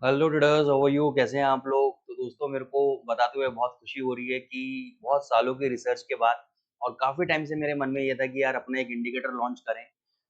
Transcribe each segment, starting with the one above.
Hello traders, how are you? कैसे हैं आप लोग? तो दोस्तों, मेरे को बताते हुए बहुत खुशी हो रही है कि बहुत सालों की रिसर्च के बाद और काफ़ी टाइम से मेरे मन में ये था कि यार अपना एक इंडिकेटर लॉन्च करें।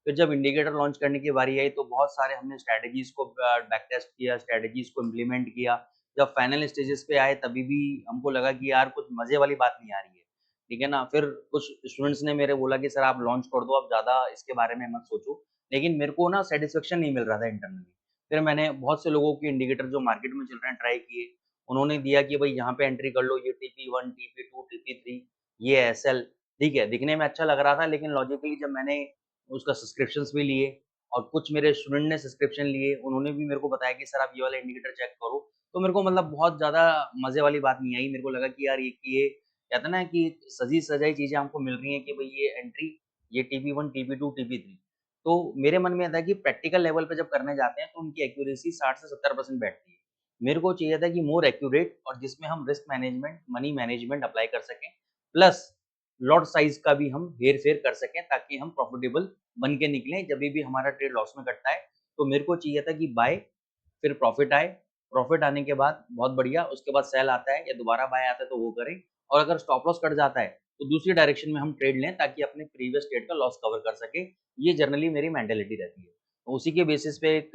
फिर जब इंडिकेटर लॉन्च करने की बारी आई तो बहुत सारे हमने स्ट्रैटेजीज़ को बैक टेस्ट किया, स्ट्रैटेजीज़ को इम्प्लीमेंट किया। जब फाइनल स्टेजेस पे आए तभी भी हमको लगा कि यार कुछ मज़े वाली बात नहीं आ रही है, ठीक है ना? फिर कुछ स्टूडेंट्स ने मेरे बोला कि सर आप लॉन्च कर दो, आप ज़्यादा इसके बारे में मत सोचो। लेकिन मेरे को ना सैटिस्फैक्शन नहीं मिल रहा था इंटरनली। फिर मैंने बहुत से लोगों के इंडिकेटर जो मार्केट में चल रहे हैं ट्राई किए। उन्होंने दिया कि भाई यहाँ पे एंट्री कर लो, ये TP1, TP2, TP3, ये एसएल, ठीक है, दिखने में अच्छा लग रहा था लेकिन लॉजिकली जब मैंने उसका सब्सक्रिप्शंस भी लिए और कुछ मेरे स्टूडेंट ने सब्सक्रिप्शन लिए, उन्होंने भी मेरे को बताया कि सर आप ये वाला इंडिकेटर चेक करो। तो मेरे को मतलब बहुत ज़्यादा मज़े वाली बात नहीं आई। मेरे को लगा कि यार ये कहते हैं ना कि सजी-सजाई चीज़ें हमको मिल रही हैं कि भई ये एंट्री, ये TP1, TP2, TP3। तो मेरे मन में था कि प्रैक्टिकल लेवल पे जब करने जाते हैं तो उनकी एक्यूरेसी 60 से 70% बैठती है। मेरे को चाहिए था कि मोर एक्यूरेट और जिसमें हम risk management, money management apply कर सकें, प्लस लॉट साइज़ का भी हम हेर-फेर कर सकें ताकि हम प्रॉफिटेबल बन के निकलें जभी भी हमारा ट्रेड लॉस में कटता है। तो मेरे को चाहिए था कि बाय, फिर प्रॉफिट आए, प्रॉफिट आने के बाद बहुत बढ़िया, उसके बाद सेल आता है या दोबारा बाय आता है तो वो करें और अगर स्टॉप लॉस कट जाता है तो दूसरी डायरेक्शन में हम ट्रेड लें ताकि अपने प्रीवियस ट्रेड का लॉस कवर कर सकें। ये जनरली मेरी मेंटालिटी रहती है। तो उसी के बेसिस पे एक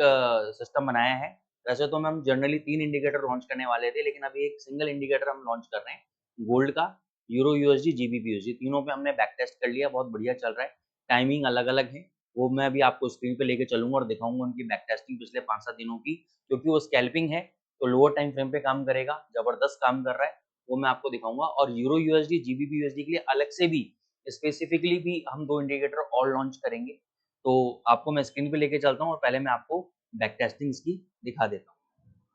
सिस्टम बनाया है। वैसे तो हम जनरली 3 इंडिकेटर लॉन्च करने वाले थे, लेकिन अभी एक सिंगल इंडिकेटर हम लॉन्च कर रहे हैं, गोल्ड का, यूरो यूएसडी, जीबीपी यूएसडी, तीनों पे हमने बैक टेस्ट कर लिया, बहुत बढ़िया चल रहा है। टाइमिंग अलग-अलग है, वो मैं अभी आपको स्क्रीन पे लेके चलूँगा और दिखाऊँगा उनकी बैक टेस्टिंग पिछले 5-7 दिनों की, क्योंकि वो स्कैल्पिंग है, तो लोअर टाइम फ्रेम पे काम करेगा, ज़बरदस्त काम कर रहा है, वो मैं आपको दिखाऊँगा और यूरो यूएसडी, जीबीपी यूएसडी के लिए अलग से भी स्पेसिफिकली भी हम 2 इंडिकेटर और लॉन्च करेंगे। तो आपको मैं स्क्रीन पे लेके चलता हूँ और पहले मैं आपको बैक टेस्टिंग इसकी दिखा देता हूँ।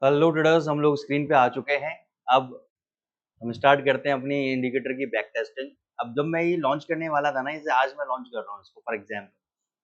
हेलो ट्रेडर्स, हम लोग स्क्रीन पे आ चुके हैं। अब हम स्टार्ट करते हैं अपनी इंडिकेटर की बैक टेस्टिंग। अब जब मैं ये लॉन्च करने वाला था ना, जैसे आज मैं लॉन्च कर रहा हूँ इसको फॉर एग्जाम्पल,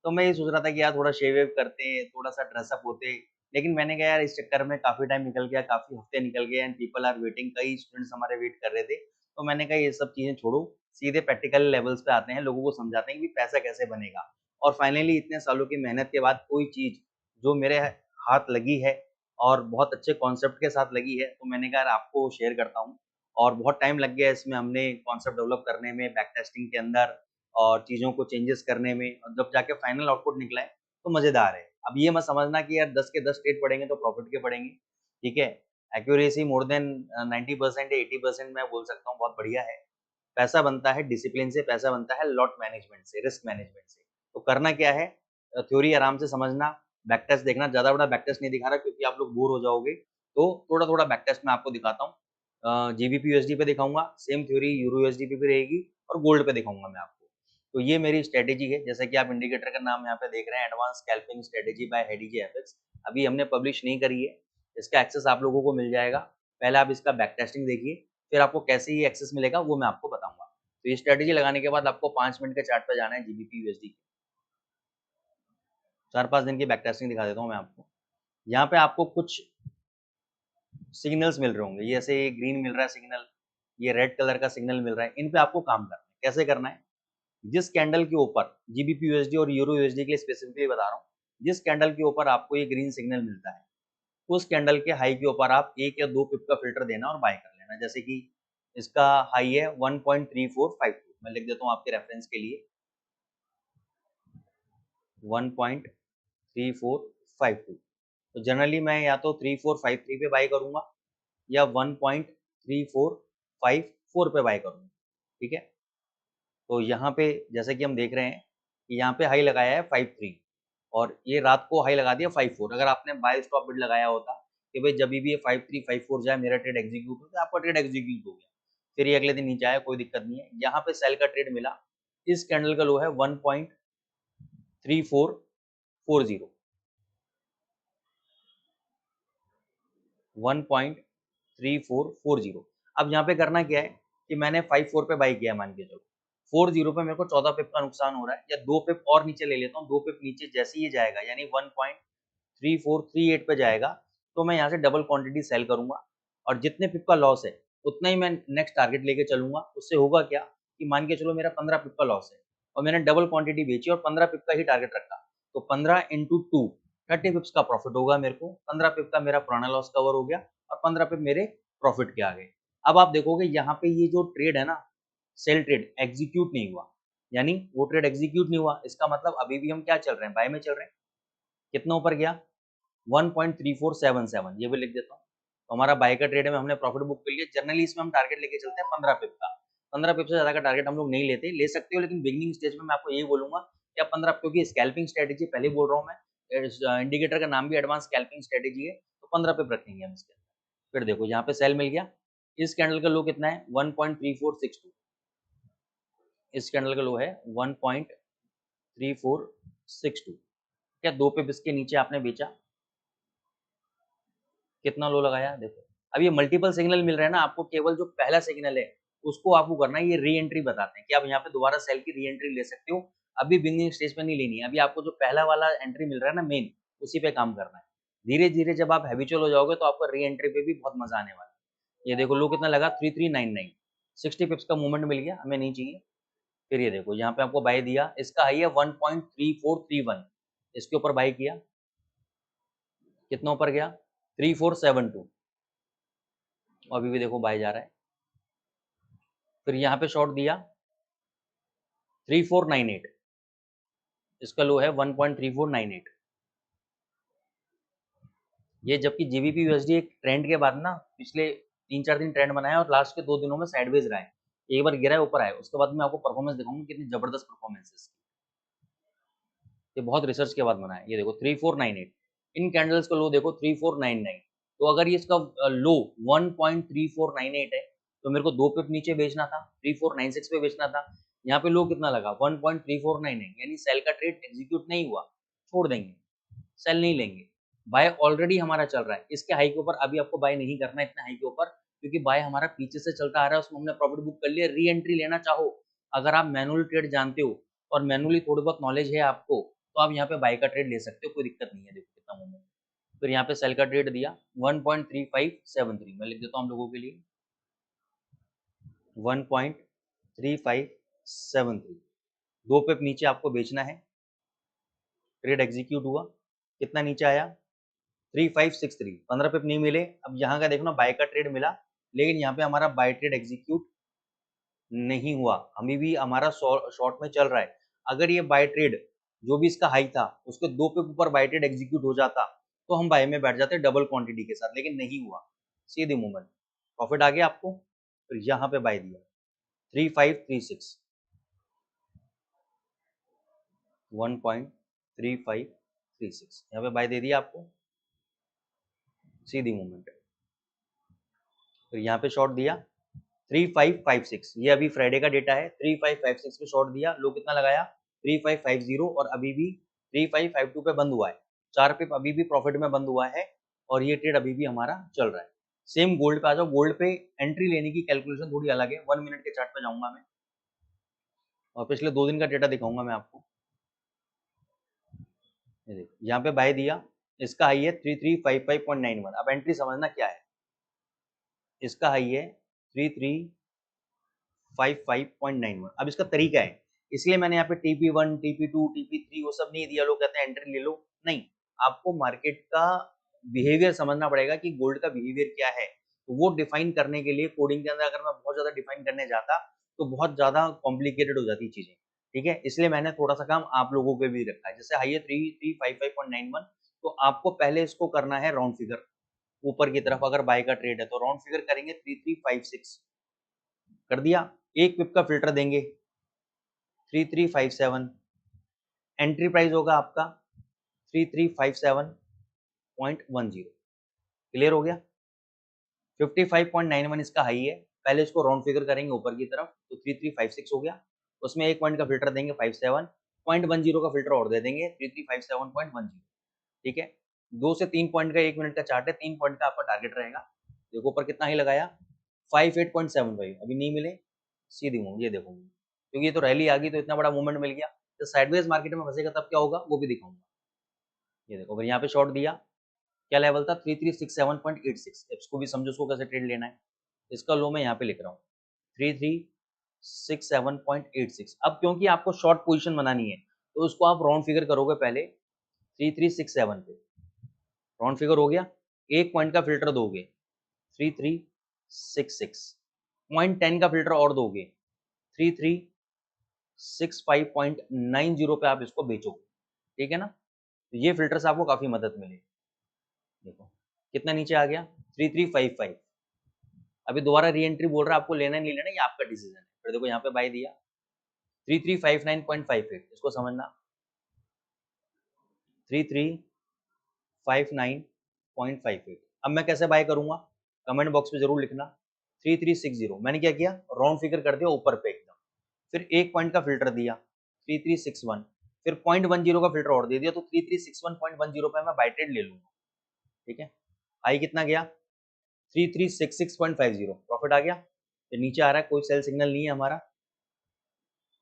तो मैं ये सोच रहा था कि यार थोड़ा शेव वेव करते, थोड़ा-सा ड्रेसअप होते, लेकिन मैंने कहा यार इस चक्कर में काफ़ी टाइम निकल गया, काफ़ी हफ्ते निकल गए एंड पीपल आर वेटिंग, कई स्टूडेंट्स हमारे वेट कर रहे थे। तो मैंने कहा ये सब चीज़ें छोड़ो, सीधे प्रैक्टिकल लेवल्स पे आते हैं, लोगों को समझाते हैं कि पैसा कैसे बनेगा। और फाइनली इतने सालों की मेहनत के बाद कोई चीज़ जो मेरे हाथ लगी है और बहुत अच्छे कॉन्सेप्ट के साथ लगी है, तो मैंने कहा यार आपको शेयर करता हूँ। और बहुत टाइम लग गया इसमें, हमने कॉन्सेप्ट डेवलप करने में, बैक टेस्टिंग के अंदर और चीज़ों को चेंजेस करने में, और जब जाके फाइनल आउटपुट निकला है, तो मज़ेदार है। अब ये मत समझना कि यार 10 के 10 ट्रेड पड़ेंगे तो प्रॉफिट के पड़ेंगे, ठीक है? एक्यूरेसी मोर देन 90% या 80% मैं बोल सकता हूँ बहुत बढ़िया है। पैसा बनता है डिसिप्लिन से, पैसा बनता है लॉट मैनेजमेंट से, रिस्क मैनेजमेंट से। तो करना क्या है, थ्योरी आराम से समझना, बैक टेस्ट देखना, ज़्यादा बड़ा बैक टेस्ट नहीं दिखा रहा क्योंकि आप लोग बोर हो जाओगे, तो थोड़ा-थोड़ा बैक टेस्ट मैं आपको दिखाता हूँ। जीबीपी यूएसडी पे दिखाऊँगा, सेम थ्योरी यूरो यूएसडी पे भी रहेगी और गोल्ड पे दिखाऊँगा मैं आपको। तो ये मेरी स्ट्रैटेजी है, जैसा कि आप इंडिकेटर का नाम यहाँ पे देख रहे हैं, एडवांस स्कैल्पिंग स्ट्रैटेजी बाय हेडीजे एफएक्स। अभी हमने पब्लिश नहीं करी है, इसका एक्सेस आप लोगों को मिल जाएगा। पहले आप इसका बैक टेस्टिंग देखिए, फिर आपको कैसे ये एक्सेस मिलेगा वो मैं आपको बताऊँगा। तो ये स्ट्रैटेजी लगाने के बाद आपको 5 मिनट के चार्ट पे जाना है जीबीपी यूएसडी के। 4-5 दिन की बैक टेस्टिंग दिखा देता हूँ मैं आपको। यहाँ पे आपको कुछ सिग्नल्स मिल रहे होंगे, जैसे ये ग्रीन मिल रहा है सिग्नल, ये रेड कलर का सिग्नल मिल रहा है, इन पे आपको काम करना है। कैसे करना है? जिस कैंडल के ऊपर जीबीपी यूएसडी और यूरो यूएसडी के लिए स्पेसिफिकली बता रहा हूँ, जिस कैंडल के ऊपर आपको ये ग्रीन सिग्नल मिलता है, उस कैंडल के हाई के ऊपर आप 1 या 2 पिप का फ़िल्टर देना और बाय कर लेना। जैसे कि इसका हाई है 1.3452, मैं लिख देता हूँ आपके रेफरेंस के लिए, 1.3452। तो जनरली मैं या तो 3453 पे बाय करूँगा या 1.3454 पे बाय करूँगा, ठीक है? तो यहाँ पे जैसे कि हम देख रहे हैं कि यहाँ पे हाई लगाया है 53 और ये रात को हाई लगा दिया 54। अगर आपने बाय स्टॉप बिड लगाया होता कि भाई जभी भी ये 53 54 जाए मेरा ट्रेड एग्जीक्यूट हो, तो आपका ट्रेड एग्जीक्यूट हो गया। फिर ये अगले दिन नीचे आया, कोई दिक्कत नहीं है। यहाँ पे सेल का ट्रेड मिला, इस कैंडल का लो है 1.3440, 1.3440। अब यहाँ पे करना क्या है कि मैंने 54 पे बाई किया, मान के चलो 40 पे मेरे को 14 पिप का नुकसान हो रहा है, या 2 पिप और नीचे ले लेता हूँ। 2 पिप नीचे जैसे ही ये जाएगा यानी 1.3438 पे जाएगा, तो मैं यहाँ से डबल क्वांटिटी सेल करूंगा और जितने पिप का लॉस है उतना ही मैं नेक्स्ट टारगेट लेके चलूंगा। उससे होगा क्या कि मान के चलो मेरा 15 पिप का लॉस है और मैंने डबल क्वांटिटी बेची और 15 पिप का ही टारगेट रखा, तो 15 इंटू 2 30 पिप्स का प्रॉफिट होगा मेरे को, 15 पिप का मेरा पुराना लॉस कवर हो गया और 15 पिप मेरे प्रॉफिट के आ गए। अब आप देखोगे यहाँ पे ये जो ट्रेड है ना, सेल ट्रेड एग्जीक्यूट नहीं हुआ, यानी वो ट्रेड एग्जीक्यूट नहीं हुआ, इसका मतलब अभी भी हम क्या चल रहे हैं, बाय में चल रहे हैं। कितना ऊपर गया, 1.3477, ये भी लिख देता हूँ। तो हमारा बाय का ट्रेड में हमने प्रॉफिट बुक कर लिया। जनरली इसमें हम टारगेट लेके चलते हैं 15 पिप का, 15 पिप से ज्यादा का टारगेट हम लोग नहीं लेते, ले सकते हो लेकिन बिगिनिंग स्टेज में मैं आपको यही बोलूंगा कि आप 15, क्योंकि स्कैल्पिंग स्ट्रेटेजी पहले बोल रहा हूँ मैं, इंडिकेटर का नाम भी एडवांस स्कैल्पिंग स्ट्रेटेजी है, तो 15 पिप रखेंगे हम इसके अंदर। फिर देखो यहाँ पे सेल मिल गया, इस कैंडल का लो कितना है 1.3462, इस कैंडल का लो है 1.3462, क्या 2 पिप इसके नीचे आपने बेचा, कितना लो लगाया देखो। अब ये मल्टीपल सिग्नल मिल रहा है ना आपको, केवल जो पहला सिग्नल है उसको आपको करना है, ये री एंट्री बताते हैं कि आप यहाँ पे दोबारा सेल की री एंट्री ले सकते हो, अभी बिगिनिंग स्टेज पे नहीं लेनी है, अभी आपको जो पहला वाला एंट्री मिल रहा है ना मेन, उसी पे काम करना है। धीरे धीरे जब आप हैबिचुअल हो जाओगे तो आपका री एंट्री पे भी बहुत मजा आने वाला है। ये देखो लो कितना लगा 3399, 60 पिप्स का मूवमेंट मिल गया, हमें नहीं चाहिए। फिर ये देखो यहाँ पे आपको बाय दिया, इसका हाई है 1.3431, इसके ऊपर बाय किया, कितना ऊपर गया 3472, अभी भी देखो बाय जा रहा है। फिर यहाँ पे शॉर्ट दिया 3498, इसका लो है 1.3498, ये जबकि जीबीपी यूएसडी एक ट्रेंड के बाद ना पिछले 3-4 दिन ट्रेंड बनाया और लास्ट के 2 दिनों में साइडवेज रहा है, एक बार गिरा है ऊपर आया, उसके बाद मैं आपको परफॉर्मेंस दिखाऊंगा कितनी जबरदस्त परफॉर्मेंस है, ये बहुत रिसर्च के बाद बना है। ये देखो 3498, इन कैंडल्स का लो देखो 3499, तो अगर ये इसका लो 1.3498 है तो मेरे को 2 पिप नीचे बेचना था, 3496 पे बेचना था। यहाँ पे लो कितना लगा 1.3499, यानी सेल का ट्रेड एग्जीक्यूट नहीं हुआ, छोड़ देंगे, सेल नहीं लेंगे। बाय ऑलरेडी हमारा चल रहा है, इसके हाई के ऊपर अभी आपको बाय नहीं करना है, इतने हाई के ऊपर, क्योंकि बाय हमारा पीछे से चलता आ रहा है, उसमें हमने प्रॉफिट बुक कर लिया। री एंट्री लेना चाहो, अगर आप मैनुअल ट्रेड जानते हो और मैनुअली थोड़ी बहुत नॉलेज है आपको, तो आप यहाँ पे बाय का ट्रेड ले सकते हो, कोई दिक्कत नहीं है। देखो कितना मूवमेंट, फिर यहाँ पे सेल का ट्रेड दिया 1.3573, मैं लिख देता हूँ आप लोगों के लिए 1.3573, 2 पिप नीचे आपको बेचना है, ट्रेड एग्जीक्यूट हुआ, कितना नीचे आया 3563, 15 पिप नहीं मिले। अब यहाँ का देखो ना, बाय का ट्रेड मिला, लेकिन यहाँ पे हमारा बाय ट्रेड एग्जीक्यूट नहीं हुआ, अभी भी हमारा शॉर्ट में चल रहा है। अगर ये बाय ट्रेड जो भी इसका हाई था उसके 2 पिप ऊपर बाय ट्रेड एग्जीक्यूट हो जाता तो हम बाय में बैठ जाते डबल क्वांटिटी के साथ, लेकिन नहीं हुआ, सीधे मूवमेंट, प्रॉफिट आ गया आपको। फिर यहाँ पे बाय दिया 3536, 1.3536, यहाँ पे बाय दे दिया आपको, सीधी मूवमेंट। फिर यहाँ पे शॉर्ट दिया 3556, ये अभी फ्राइडे का डेटा है, 3556 पे शॉर्ट दिया, लो कितना लगाया 3550, और अभी भी 3552 पे बंद हुआ है, 4 पिप अभी भी प्रॉफिट में बंद हुआ है, और ये ट्रेड अभी भी हमारा चल रहा है। सेम गोल्ड पे आ जाओ, गोल्ड पे एंट्री लेने की कैलकुलेशन थोड़ी अलग है, 1 मिनट के चार्ट पे जाऊंगा मैं और पिछले 2 दिन का डेटा दिखाऊंगा मैं आपको। ये देखो यहाँ पे बाय दिया, इसका हाई है 3355.91, अब एंट्री समझना क्या है, इसका हाई है 3355.91, अब इसका तरीका है, इसलिए मैंने यहाँ पे TP1, TP2, TP3 वो सब नहीं दिया, लोग कहते हैं एंट्री ले लो, नहीं, आपको मार्केट का बिहेवियर समझना पड़ेगा कि गोल्ड का बिहेवियर क्या है, तो वो डिफाइन करने के लिए कोडिंग के अंदर अगर मैं बहुत ज्यादा डिफाइन करने जाता तो बहुत ज्यादा कॉम्प्लिकेटेड हो जाती चीजें, ठीक है, इसलिए मैंने थोड़ा सा काम आप लोगों पे भी रखा है। जैसे हाई है 3355.91, तो आपको पहले इसको करना है राउंड फिगर, ऊपर की तरफ अगर बाय का ट्रेड है तो राउंड फिगर करेंगे 3356, कर दिया, एक पिप का फिल्टर देंगे 3357, एंट्री प्राइस होगा आपका 3357.10, क्लियर हो गया। 55.91 इसका हाई है, पहले इसको राउंड फिगर करेंगे ऊपर की तरफ तो 3356 हो गया, उसमें एक पॉइंट का फिल्टर देंगे 57.10 का फिल्टर और दे देंगे 3357.10, ठीक है। 2 से 3 पॉइंट का 1 मिनट का चार्ट है, 3 पॉइंट का आपका टारगेट रहेगा। देखो ऊपर कितना ही लगाया 58.75, अभी नहीं मिले, सीधी मूव, ये देखो क्योंकि ये तो रैली आ गई तो इतना बड़ा मूवमेंट मिल गया, तो साइडवेज मार्केट में फंसेगा तब क्या होगा वो भी दिखाऊंगा। ये देखो फिर यहाँ पे शॉर्ट दिया, क्या लेवल था 3367.86, इसको भी समझो उसको कैसे ट्रेड लेना है, इसका लो मैं यहाँ पे लिख रहा हूँ 3367.86। अब क्योंकि आपको शॉर्ट पोजीशन बनानी है तो उसको आप राउंड फिगर करोगे पहले 3367 पे, राउंड फिगर हो गया, 1 पॉइंट का फिल्टर दोगे 3366, पॉइंट 10 का फिल्टर और दोगे 3365.90 पे आप इसको बेचोगे, ठीक है ना। तो ये फिल्टर से आपको काफी मदद मिलेगी। देखो कितना नीचे आ गया 3355। अभी दोबारा री एंट्री बोल रहा है, आपको लेना नहीं लेना ये आपका डिसीजन है। फिर देखो यहाँ पे बाय दिया 3359.58, इसको समझना 3359.58। अब मैं कैसे बाय करूंगा, कमेंट बॉक्स में जरूर लिखना। 3360 मैंने क्या किया, राउंड फिगर कर दिया ऊपर पे एकदम, फिर 1 पॉइंट का फिल्टर दिया 3361, फिर 0.10 का फिल्टर और दे दिया, तो 3361.10 पे मैं बाय ट्रेड ले लूंगा, ठीक है। आई कितना गया 3366.50, प्रॉफिट आ गया। फिर नीचे आ रहा है, कोई सेल सिग्नल नहीं है हमारा।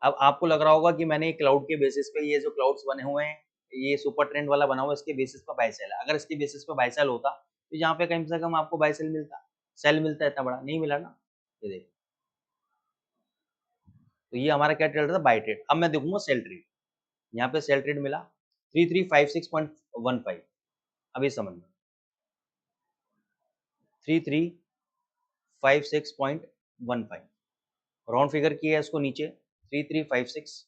अब आपको लग रहा होगा कि मैंने क्लाउड के बेसिस पे, ये जो क्लाउड्स बने हुए हैं, ये सुपर ट्रेंड वाला बना हुआ है, इसके बेसिस पे बाय सेल है। अगर इसके बेसिस पे बाय सेल होता तो यहाँ पे कम से कम आपको बाय सेल मिलता, सेल मिलता है, इतना बड़ा नहीं मिला ना। ये देखो, तो ये हमारा क्या ट्रेड था, बाय ट्रेड। अब मैं देखूंगा सेल ट्रेड, यहाँ पे सेल ट्रेड मिला 3356.15। अभी समझना 3356.15, राउंड फिगर किया है इसको नीचे 3356,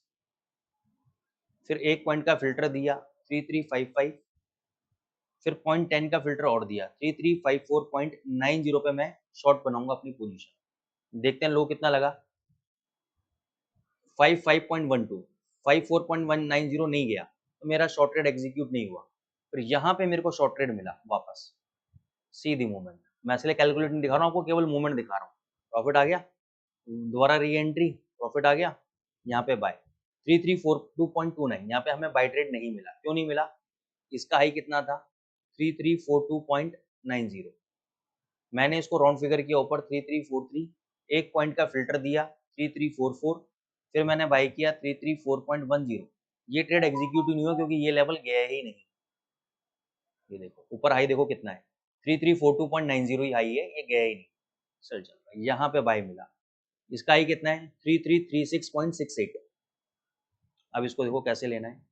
फिर 1 पॉइंट का फिल्टर दिया 3355, फिर 0.10 का फिल्टर और दिया 3354.90 पे मैं शॉर्ट बनाऊंगा अपनी पोजीशन। देखते हैं लो कितना लगा, 55.12, 54.190 नहीं गया तो मेरा शॉर्ट ट्रेड एग्जीक्यूट नहीं हुआ। फिर यहाँ पे मेरे को शॉर्ट ट्रेड मिला वापस, सीधी मूवमेंट। मैं इसलिए कैलकुलेट नहीं दिखा रहा हूँ आपको, केवल मूवमेंट दिखा रहा हूँ। प्रॉफिट आ गया, दोबारा री एंट्री, प्रॉफिट आ गया। यहाँ पे बाय 3342.29, यहाँ पे हमें बाय ट्रेड नहीं मिला। क्यों नहीं मिला, इसका हाई कितना था 3342.90, मैंने इसको राउंड फिगर किया ऊपर 3343, 1 पॉइंट का फिल्टर दिया 3344, फिर मैंने बाय किया 334.10। ये ट्रेड एग्जीक्यूट नहीं हुआ क्योंकि ये लेवल गया ही नहीं। ये देखो ऊपर हाई देखो कितना है 3342.90 ही हाई है, ये गया ही नहीं, चल चल रहा है। यहाँ पे बाय मिला, इसका हाई कितना है 3336.68। अब इसको देखो कैसे लेना है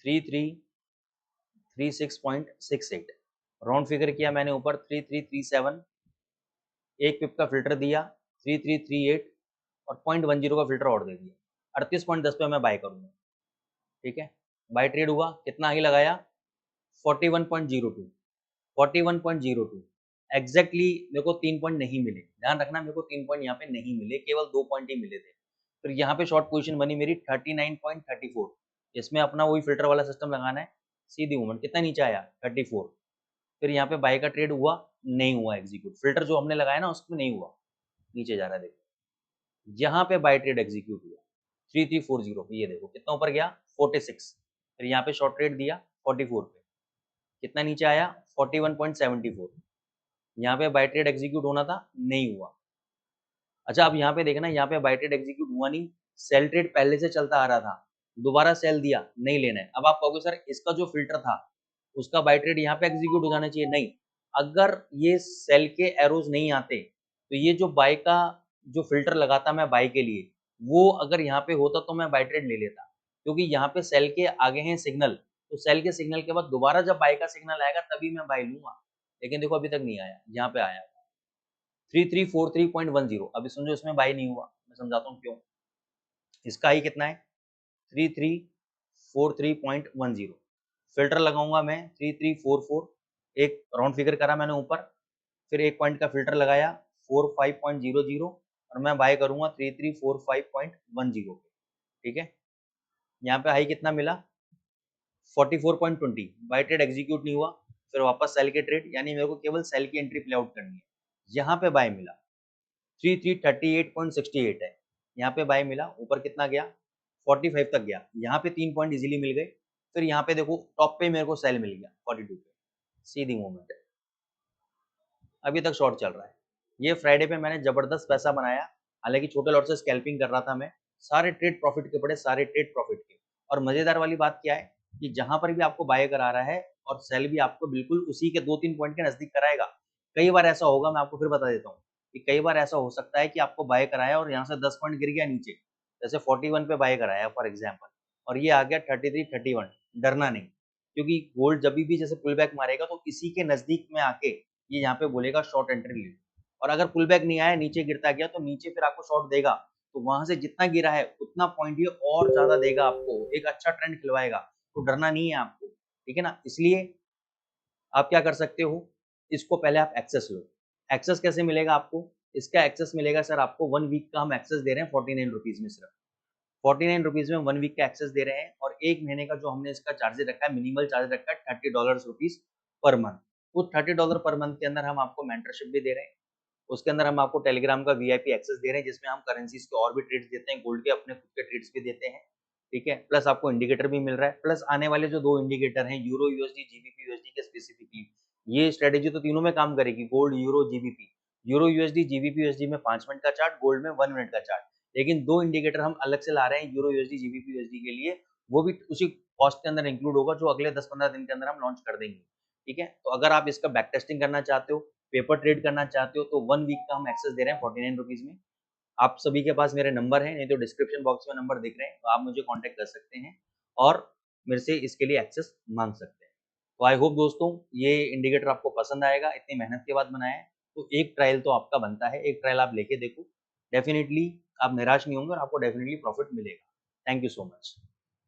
3336.68, राउंड फिगर किया मैंने ऊपर 3337, 1 पिप का फिल्टर दिया 3338 और 0.10 का फिल्टर और दे दिया, 38.10 पे मैं बाय करूंगा, ठीक है। बाय ट्रेड हुआ, कितना ही लगाया 41.02, 41.02 एग्जैक्टली। मेरे को 3 पॉइंट नहीं मिले, ध्यान रखना, मेरे को 3 पॉइंट यहाँ पे नहीं मिले, केवल 2 पॉइंट ही मिले थे। फिर यहाँ पे शॉर्ट पोजीशन बनी मेरी 39.34, इसमें अपना वही फिल्टर वाला सिस्टम लगाना है, सीधी मूवमेंट। कितना नीचे आया 34, फिर यहाँ पे बाय का ट्रेड हुआ, नहीं हुआ एग्जीक्यूट, फिल्टर जो हमने लगाया ना उसमें नहीं हुआ, नीचे जा रहा है देखो। यहाँ पे बाय ट्रेड एग्जीक्यूट हुआ 3340 पे, ये देखो कितना ऊपर गया 46, फिर यहाँ पे शॉर्ट ट्रेड दिया 44 पे, कितना नीचे आया 41.74, यहाँ पे बाय ट्रेड एग्जीक्यूट होना था, नहीं हुआ। अच्छा अब यहाँ पे देखना, यहाँ पे बाय ट्रेड एग्जीक्यूट हुआ नहीं, सेल ट्रेड पहले से चलता आ रहा था, दोबारा सेल दिया, नहीं लेना है। अब आप कहोगे सर इसका जो फिल्टर था उसका बाय ट्रेड यहाँ पे एग्जीक्यूट हो जाना चाहिए, नहीं। अगर ये सेल के एरोज नहीं आते तो ये जो बाय का जो फिल्टर लगाता मैं बाय के लिए, वो अगर यहाँ पे होता तो मैं बाय ट्रेड ले लेता, क्योंकि यहाँ पे सेल के आगे हैं सिग्नल, तो सेल के सिग्नल के बाद दोबारा जब बाय का सिग्नल आएगा तभी मैं बाय लूंगा। लेकिन देखो अभी तक नहीं आया, यहाँ पे आया 3343.10। अभी समझो इसमें बाय नहीं हुआ, मैं समझाता हूँ क्यों। इसका हाई कितना है 3343.10, फिल्टर लगाऊंगा मैं 3344, एक राउंड फिगर करा मैंने ऊपर, फिर 1 पॉइंट का फिल्टर लगाया 45.00 और मैं बाय करूंगा 3345.10 पे, ठीक है। यहाँ पे हाई कितना मिला 44.20, बाय ट्रेड एग्जीक्यूट नहीं हुआ, फिर वापस सेल के ट्रेड, यानी मेरे को केवल सेल की एंट्री प्ले आउट करनी है। यहाँ पे बाय मिला 3338.68 है, यहाँ पे बाय मिला, ऊपर कितना गया 45 तक गया, यहाँ पे 3 पॉइंट इजीली मिल गए। फिर यहाँ पे देखो टॉप पे मेरे को सेल मिल गया 42 पे, सीधी मूवमेंट है, अभी तक शॉर्ट चल रहा है। ये फ्राइडे पे मैंने जबरदस्त पैसा बनाया, हालांकि छोटे लॉट से स्कैल्पिंग कर रहा था मैं, सारे ट्रेड प्रॉफिट के पड़े, सारे ट्रेड प्रॉफिट के। और मजेदार वाली बात क्या है कि जहां पर भी आपको बाय करा रहा है और सेल भी आपको बिल्कुल उसी के 2-3 पॉइंट के नजदीक कराएगा। कई बार ऐसा होगा, मैं आपको फिर बता देता हूँ कि कई बार ऐसा हो सकता है कि आपको बाय कराया और यहाँ से 10 पॉइंट गिर गया नीचे, जैसे 41 पे बाय कराया फॉर एग्जाम्पल, और ये आ गया 33-31, डरना नहीं, क्योंकि गोल्ड जभी भी जैसे पुल बैक मारेगा तो इसी के नज़दीक में आके ये यहाँ पे बोलेगा शॉर्ट एंट्री ले लो, और अगर पुल बैक नहीं आया, नीचे गिरता गया तो नीचे फिर आपको शॉर्ट देगा, तो वहाँ से जितना गिरा है उतना पॉइंट ये और ज़्यादा देगा आपको, एक अच्छा ट्रेंड खिलवाएगा, तो डरना नहीं है आपको, ठीक है ना? इसलिए आप क्या कर सकते हो, इसको पहले आप एक्सेस लो। एक्सेस कैसे मिलेगा आपको? इसका एक्सेस मिलेगा सर आपको 1 वीक का हम एक्सेस दे रहे हैं ₹49 में सिर्फ। ₹49 में 1 वीक का एक्सेस दे रहे हैं और 1 महीने का जो हमने इसका चार्जेज़ रखा है, मिनिमल चार्ज रखा है $30 पर मंथ। उस $30 पर मंथ के अंदर हम आपको मेंटरशिप भी दे रहे हैं। उसके अंदर हम आपको टेलीग्राम का वीआईपी एक्सेस दे रहे हैं, जिसमें हम करेंसीज़ के और भी ट्रेड्स देते हैं, गोल्ड के अपने खुद के ट्रेड्स भी देते हैं, ठीक है? प्लस आपको इंडिकेटर भी मिल रहा है, प्लस आने वाले जो 2 इंडिकेटर हैं, यूरो यूएसडी, जीबीपी यूएसडी के स्पेसिफिकली, ये स्ट्रैटेजी तो तीनों में काम करेगी, gold, euro, GBP. Euro USD, GBP USD में 5 मिनट का चार्ट, गोल्ड में 1 मिनट का चार्ट। लेकिन 2 इंडिकेटर हम अलग से ला रहे हैं यूरो यूएसडी, जीबीपी यूएसडी के लिए, वो भी उसी कॉस्ट के अंदर इंक्लूड होगा जो अगले 10-15 दिन के अंदर हम लॉन्च कर देंगे, ठीक है? तो अगर आप इसका बैक टेस्टिंग करना चाहते हो, पेपर ट्रेड करना चाहते हो तो 1 वीक का हम एक्सेस दे रहे हैं ₹49 में। आप सभी के पास मेरे नंबर हैं, नहीं तो डिस्क्रिप्शन बॉक्स में नंबर दिख रहे हैं, तो आप मुझे कॉन्टैक्ट कर सकते हैं और मेरे से इसके लिए एक्सेस माँग सकते हैं। तो आई होप दोस्तों ये इंडिकेटर आपको पसंद आएगा, इतनी मेहनत के बाद बनाया है, तो एक ट्रायल तो आपका बनता है, एक ट्रायल आप लेके देखो, डेफिनिटली आप निराश नहीं होंगे और आपको डेफिनिटली प्रॉफिट मिलेगा। Thank you so much.